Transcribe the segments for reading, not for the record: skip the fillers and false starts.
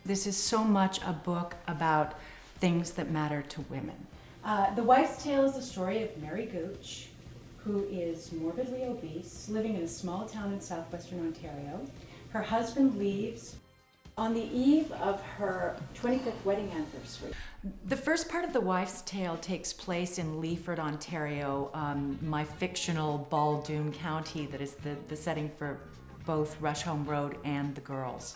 This is so much a book about things that matter to women. The Wife's Tale is the story of Mary Gooch, who is morbidly obese, living in a small town in southwestern Ontario. Her husband leaves on the eve of her 25th wedding anniversary. The first part of The Wife's Tale takes place in Leaford, Ontario, my fictional Baldoon County that is the setting for both Rusholme Road and The Girls.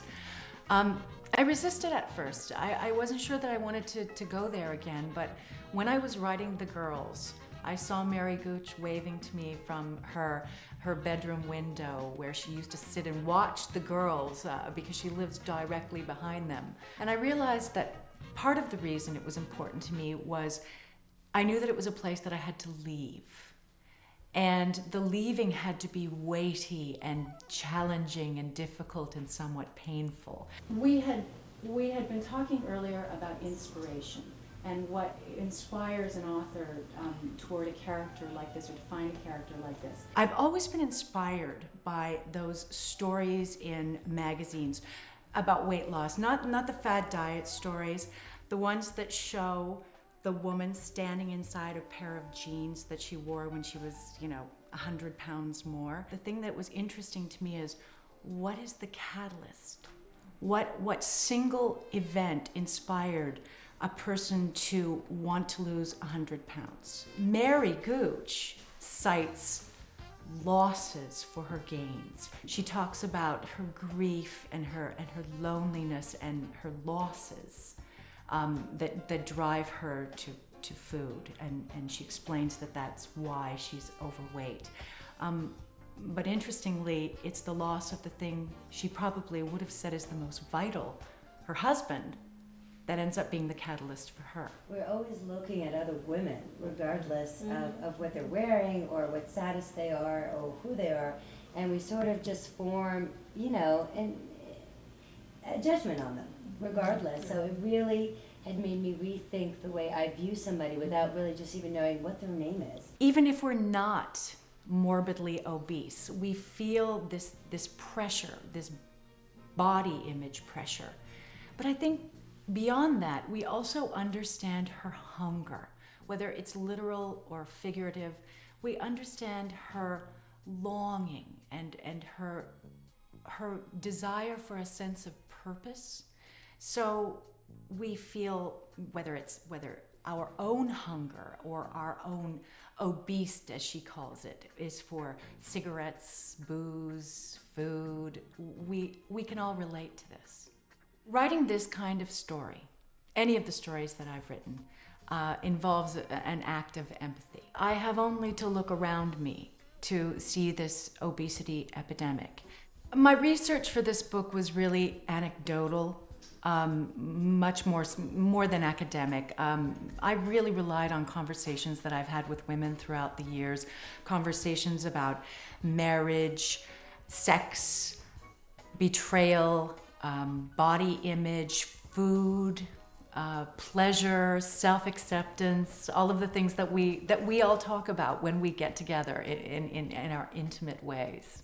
I resisted at first. I wasn't sure that I wanted to go there again, but when I was writing The Girls, I saw Mary Gooch waving to me from her bedroom window where she used to sit and watch the girls because she lives directly behind them. And I realized that part of the reason it was important to me was I knew that it was a place that I had to leave. And the leaving had to be weighty and challenging and difficult and somewhat painful. We had been talking earlier about inspiration and what inspires an author toward a character like this or to find a character like this. I've always been inspired by those stories in magazines about weight loss, not the fad diet stories, the ones that show the woman standing inside a pair of jeans that she wore when she was, 100 pounds more. The thing that was interesting to me is, what is the catalyst? What single event inspired a person to want to lose 100 pounds? Mary Gooch cites losses for her gains. She talks about her grief and her loneliness and her losses that drive her to food, and she explains that that's why she's overweight. But interestingly, it's the loss of the thing she probably would have said is the most vital, her husband, that ends up being the catalyst for her. We're always looking at other women, regardless of what they're wearing or what status they are or who they are, and we sort of just form, a judgment on them, regardless. So it really had made me rethink the way I view somebody without really just even knowing what their name is. Even if we're not morbidly obese, we feel this pressure, this body image pressure. But I think beyond that, we also understand her hunger, whether it's literal or figurative. We understand her longing and her desire for a sense of purpose. So we feel whether our own hunger or our own obese, as she calls it, is for cigarettes, booze, food, we can all relate to this. Writing this kind of story, any of the stories that I've written, involves an act of empathy. I have only to look around me to see this obesity epidemic. My research for this book was really anecdotal, much more than academic. I really relied on conversations that I've had with women throughout the years, conversations about marriage, sex, betrayal, body image, food, pleasure, self-acceptance, all of the things that we all talk about when we get together in our intimate ways.